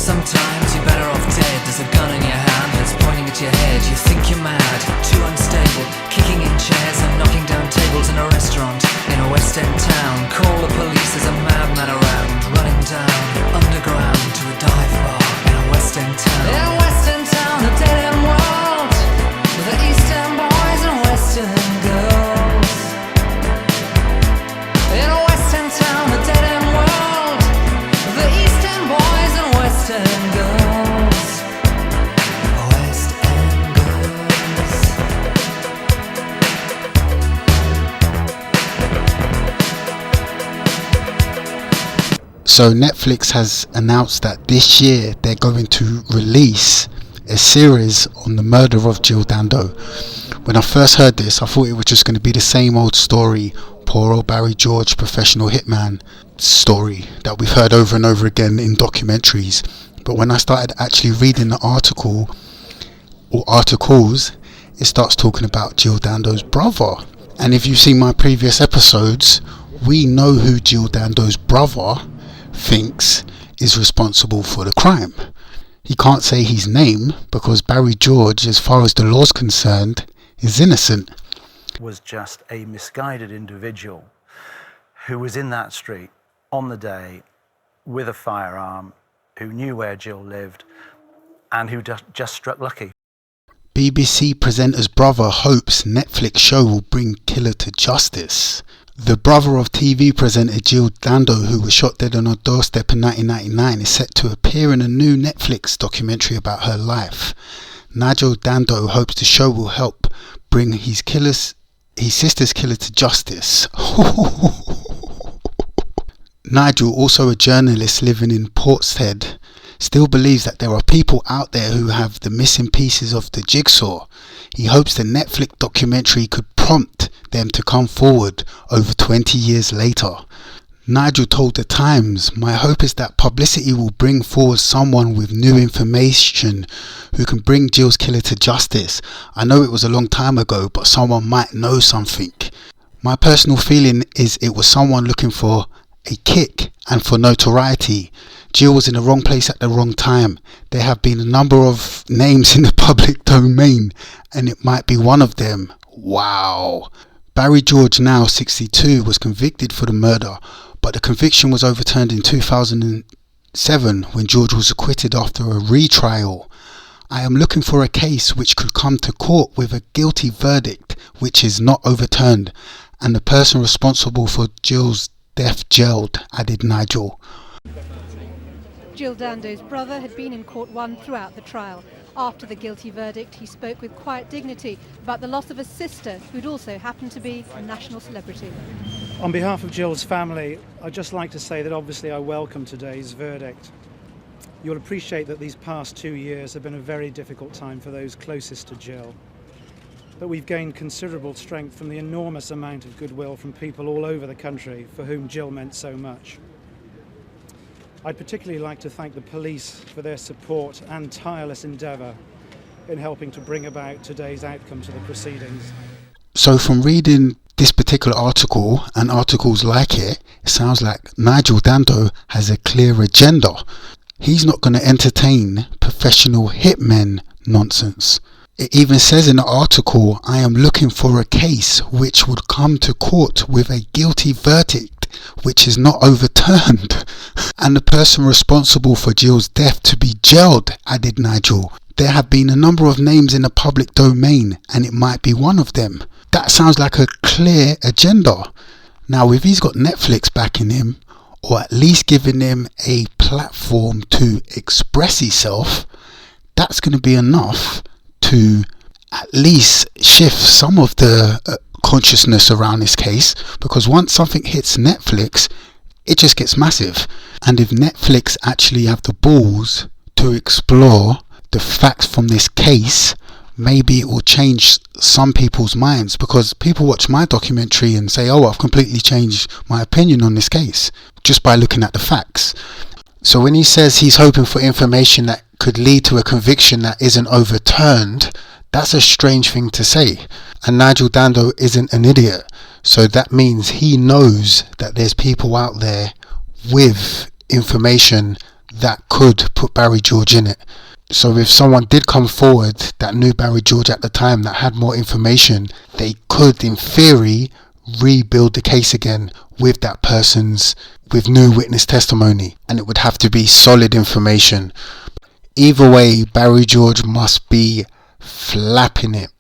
Sometimes you're better off dead. There's a gun in your hand that's pointing at your head. You think you're mad, too unstable, kicking in chairs and knocking down tables in a restaurant in a West End town. Call the police, there's a madman around, running down underground to a dive bar in a West End town. In a West End town, a dead end world, with the East End boys and West End girls. In a West End town, a dead end world, with the East End boys and West End girls. West End girls. So Netflix has announced that this year they're going to release a series on the murder of Jill Dando. When I first heard this, I thought it was just going to be the same old story, poor old Barry George, professional hitman story that we've heard over and over again in documentaries. But when I started actually reading the article or articles, it starts talking about Jill Dando's brother. And if you've seen my previous episodes, we know who Jill Dando's brother thinks is responsible for the crime. He can't say his name because Barry George, as far as the law's concerned, is innocent. Was just a misguided individual who was in that street on the day with a firearm, who knew where Jill lived and who just struck lucky. BBC presenter's brother hopes Netflix show will bring killer to justice. The brother of TV presenter Jill Dando, who was shot dead on her doorstep in 1999, is set to appear in a new Netflix documentary about her life. Nigel Dando hopes the show will help bring his sister's killer to justice. Nigel, also a journalist living in Portishead, still believes that there are people out there who have the missing pieces of the jigsaw. He hopes the Netflix documentary could prompt them to come forward over 20 years later. Nigel told The Times, "My hope is that publicity will bring forward someone with new information who can bring Jill's killer to justice. I know it was a long time ago, but someone might know something. My personal feeling is it was someone looking for a kick and for notoriety. Jill was in the wrong place at the wrong time. There have been a number of names in the public domain, and it might be one of them." Wow. Barry George, now 62, was convicted for the murder, but the conviction was overturned in 2007 when George was acquitted after a retrial. "I am looking for a case which could come to court with a guilty verdict which is not overturned, and the person responsible for Jill's death jailed," added Nigel. Jill Dando's brother had been in court one throughout the trial. After the guilty verdict, he spoke with quiet dignity about the loss of a sister who'd also happened to be a national celebrity. On behalf of Jill's family, I'd just like to say that obviously I welcome today's verdict. You'll appreciate that these past 2 years have been a very difficult time for those closest to Jill. But we've gained considerable strength from the enormous amount of goodwill from people all over the country for whom Jill meant so much. I'd particularly like to thank the police for their support and tireless endeavour in helping to bring about today's outcome to the proceedings. So from reading this particular article and articles like it, it sounds like Nigel Dando has a clear agenda. He's not going to entertain professional hitmen nonsense. It even says in the article, "I am looking for a case which would come to court with a guilty verdict which is not overturned, and the person responsible for Jill's death to be jailed," added Nigel. "There have been a number of names in the public domain, and it might be one of them." That sounds like a clear agenda. Now, if he's got Netflix backing him, or at least giving him a platform to express himself, that's going to be enough to at least shift some of the consciousness around this case, because once something hits Netflix, it just gets massive. And if Netflix actually have the balls to explore the facts from this case, maybe it will change some people's minds, because people watch my documentary and say, "Oh, I've completely changed my opinion on this case just by looking at the facts." So when he says he's hoping for information that could lead to a conviction that isn't overturned, that's a strange thing to say. And Nigel Dando isn't an idiot, so that means he knows that there's people out there with information that could put Barry George in it. So if someone did come forward that knew Barry George at the time, that had more information, they could, in theory, rebuild the case again with that person's, with new witness testimony, and it would have to be solid information. Either way, Barry George must be flapping it.